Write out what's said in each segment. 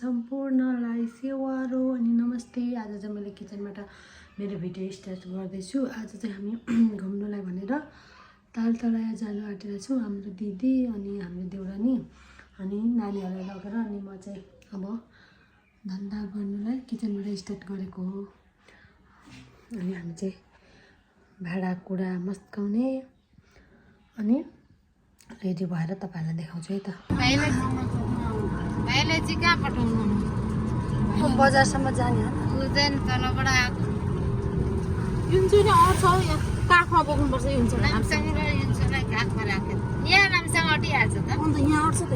सम्पूर्णलाई सेवारो अनि नमस्ते। आज चाहिँ मैले किचनबाट मेरो भिडियो स्टार्ट गर्दैछु। आज चाहिँ हामी घुम्नुलाई भनेर तालतलाया जानु आँटेर छौँ। हाम्रो दिदी अनि हाम्रो देउरानी अनि नानीहरूलाई लगेर अनि म चाहिँ अब धन्दा गर्नुलाई किचनबाट स्टार्ट गरेको हो। अनि हामी चाहिँ भाँडाकुँडा मस्काउने अनि रेडी भएर तपाईहरुलाई देखाउँछु है त। भाइले चाहिँ कहाँ पठाउनु? बजारसम्म जाने हो। उदैन तलबाट आएको। युन्चो नि अट्छ यहाँ काखमा बोक्नुपर्छ युन्चो। नामसँग र युन्चोलाई काखमा राखेर यहाँ नामसँग अटिहाल्छ त। अन्त यहाँ अट्छ त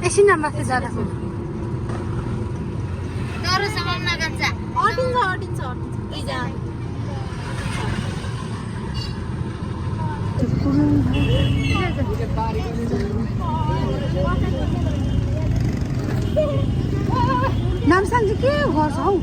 एकछिन माथि जाँदा तरुसम्म नगन्छ। अटिन्छ दुईजना। नामसँग चाहिँ के गर्छ हौ?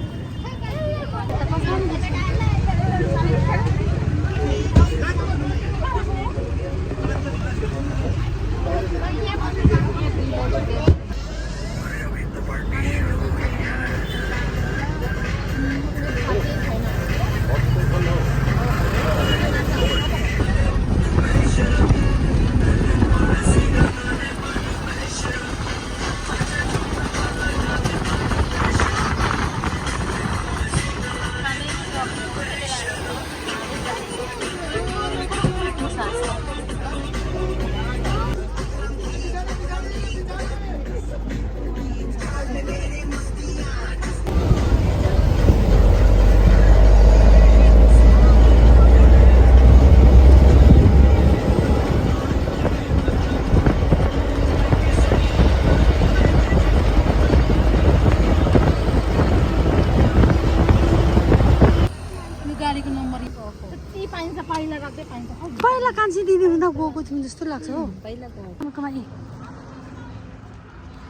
पहिला कान्छी दिदी हुँदा गएको थियौँ जस्तो लाग्छ हो।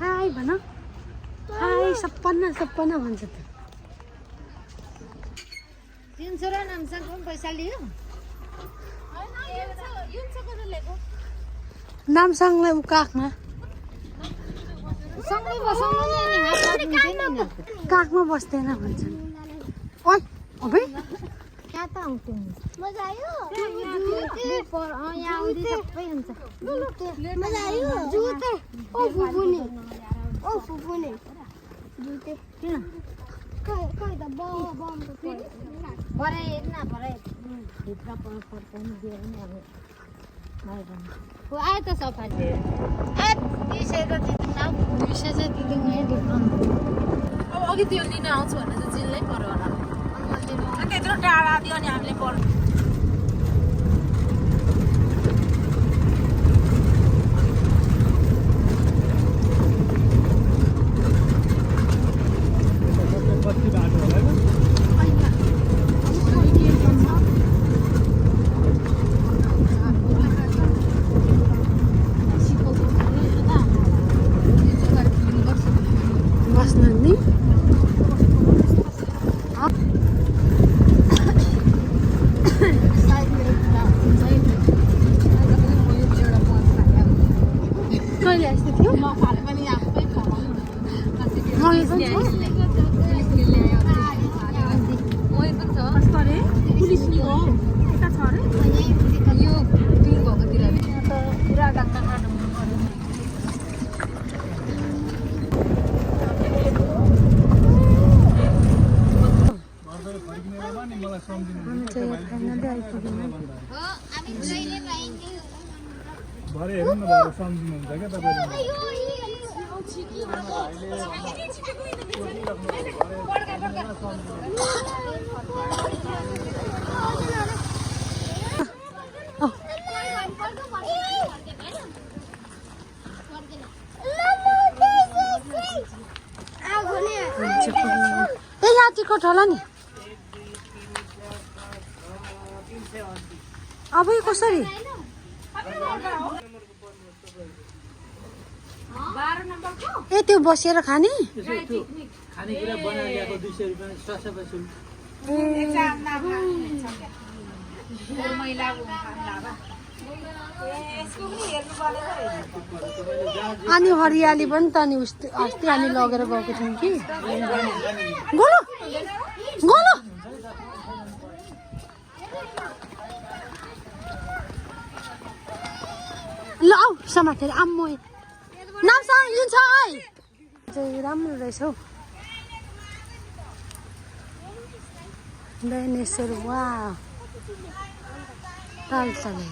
हाई भन, हाई सपना सपना भन्छ त। 300 र नामसँग पनि पैसा लियो। नामसँगलाई उ काखमा सँगै बसाउनु नि अनि हात लाग्दैन नि। काखमा बस्दैन भन्छ। ओइ अबे कहाँ त आउँथ्यो? मजा आयो? यहाँ आउँदै सबै हुन्छ। मजा आयो? जुते ओ फुफुनी जुते किन? खोइ त बम त परे हेर्न परे भित्र पर्नु दियो भने अब हो आयो त सफा दियो। ए 200 त दिदिन। 200 चाहिँ दिदिन है दिदिन। अब अघि त्यो लिन आउँछु भने चाहिँ जिल्लै पर्यो होला। त्यत्रो टाढा दियो अनि हामीले पर्नु। भरे हेर्नु न भरे सम्झिनुहुन्छ क्या तपाईले। ए यहाँ टिकट होला नि। अब यो कसरी? ए त्यो बसेर खाने? खानेकुरा बनाएर ल्याएको 200 रुपैयाँ स्वास्थ्य पैसा। अनि हरियाली पनि त नि अस्ति हामी लगेर गएको थियौँ कि गोलो गोलो ल आऊ समातेर आम्मै नाम्सा युन छ है चाहिँ राम्रो रहेछ हौ डाइनेसर वा ताल चले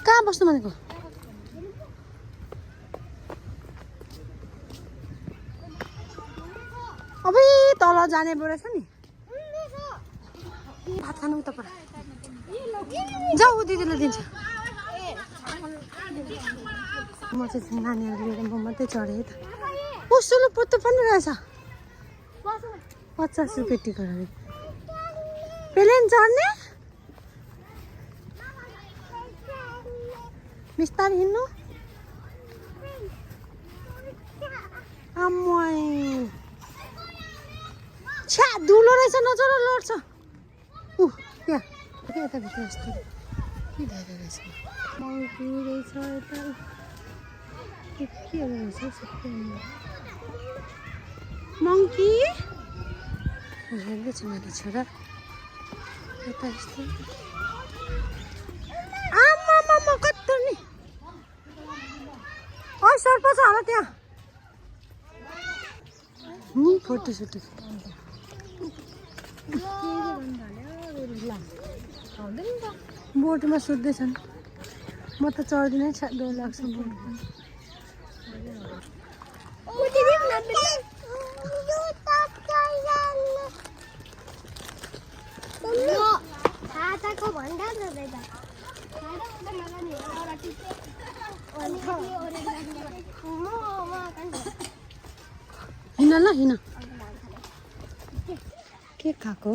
कहाँ बस्नु भनेको अबै तल जाने बोरा छ नि भात खानु उता पर जाऊ दिदीले दिन्छ म चाहिँ नानीहरू लिएर म मात्रै चढेँ त उसुलो पुत्तो पनि रहेछ 50 रुपियाँ टिकट अरे प्लेन चढ्ने बिस्तारै हिँड्नु आम्मै छ्या धुलो रहेछ नजर लड्छ त्यहाँ यताभित्र यस्तो के धेरै रहेछ मङ्की रहेछ यता के रहेछ सबै मङ्की हेर्दैछु मैले छोरा यता यस्तो आम्मामा कत्रो नि ओ सर्प छ होला त्यहाँ नि फोटो सोटो बोटमा सुत्दैछन् म त चढ्दिनै डर लाग्छ बोटमा हिँड ल हिँड के खाएको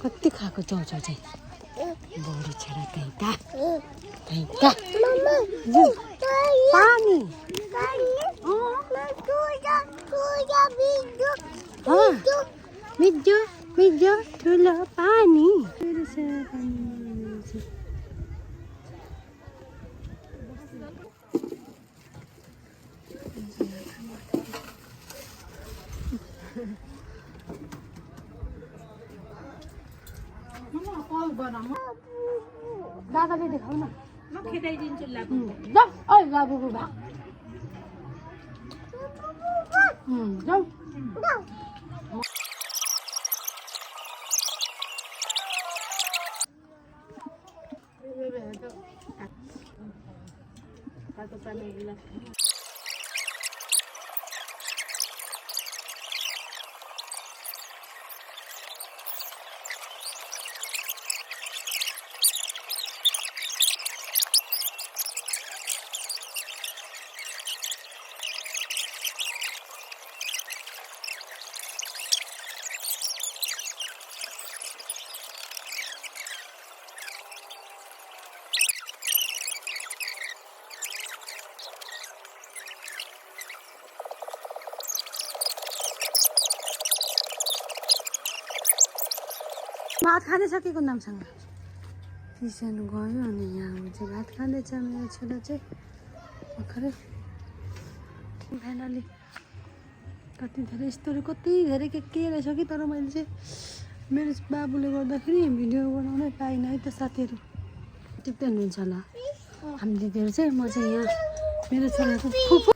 कति खाएको चाउचाउ चाहिँ बढी छोरा पानी मिठो मिठो ठुलो पानी दादाले देखाउ न म खेदाइदिन्छु ल बाबु बुबा जाऊ भात खाँदै सकेको नामसँग किसान गयो अनि यहाँ चाहिँ भात खाँदैछ मेरो छोरा चाहिँ भर्खरै फाइनली कति धेरै यस्तोहरू कति धेरै के रहेछ कि तर मैले चाहिँ मेरो बाबुले गर्दाखेरि भिडियो बनाउनै पाइनँ है त साथीहरू टिप्दै हुनुहुन्छ होला हामी दिदीहरू चाहिँ म चाहिँ यहाँ मेरो छोराको फुपू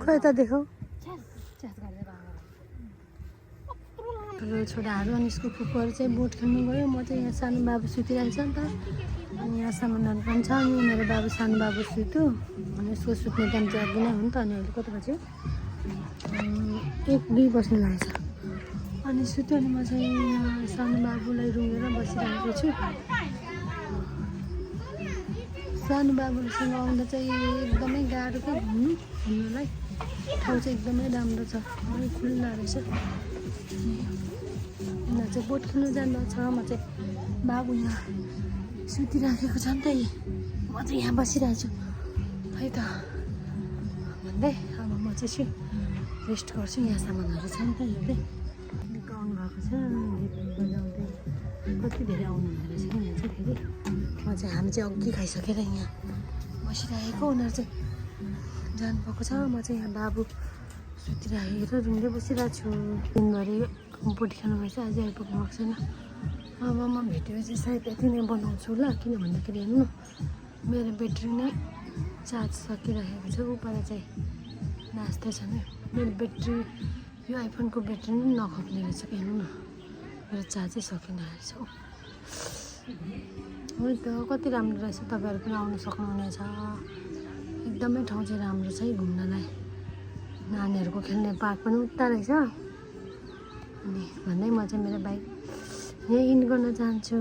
खै त देखाउ ठुलो छोराहरू अनि यसको फुपूहरू चाहिँ बोट खेल्नु गयो म चाहिँ यहाँ सानो बाबु सुतिरहेको छ नि त अनि यहाँ सामानहरू पनि छ। अनि मेरो बाबु सानो बाबु सुत्यो अनि उसको सुत्ने टाइम चाहिँ अघि नै हो नि त। अनि अहिले कति बज्यो 1-2 बज्नु लागेको छ। अनि सुत्यो अनि म चाहिँ यहाँ सानो बाबुलाई रुँगेर बसिरहेको छु। सानो बाबुसँग आउँदा चाहिँ एकदमै गाह्रो क्या घुम्नुलाई। ठाउँ चाहिँ एकदमै राम्रो छ, खुल्ला रहेछ। उनीहरू चाहिँ बोट खेल्नु जानुभएको छ। म चाहिँ बाबु यहाँ सुतिराखेको छ नि त, म चाहिँ यहाँ बसिरहेको छु है त भन्दै। अब म चाहिँ रेस्ट गर्छु। यहाँ सामानहरू छ नि त हेर्दै। आउनु भएको छ गीत बजाउँदै, कति धेरै आउनु हुँदो रहेछ कि यहाँ चाहिँ फेरि। म चाहिँ हामी चाहिँ अघि खाइसकेर यहाँ बसिरहेको, उनीहरू चाहिँ जानुभएको छ। म चाहिँ यहाँ बाबु सुतिराखेर रुँदै बसिरहेको छु। दिनभरि बोटी खानु भएछ, आज आइपुग्नु भएको छैन। अब म भिडियो चाहिँ सायद यति नै बनाउँछु ल, किन भन्दाखेरि हेर्नु मेरो ब्याट्री नै चार्ज सकिरहेको छ। उपर चाहिँ नाच्दै छ नि मेरो ब्याट्री, यो आइफोनको ब्याट्री नै नखप्ने रहेछ कि हेर्नु न, मेरो चार्जै सकिन रहेछ। हो त कति राम्रो रहेछ, तपाईँहरू पनि आउनु सक्नुहुनेछ। एकदमै ठाउँ चाहिँ राम्रो छ है घुम्नलाई। नानीहरूको खेल्ने पार्क पनि उता रहेछ। अनि भन्दै म चाहिँ मेरो बाइक यहीँ इन गर्न चाहन्छु।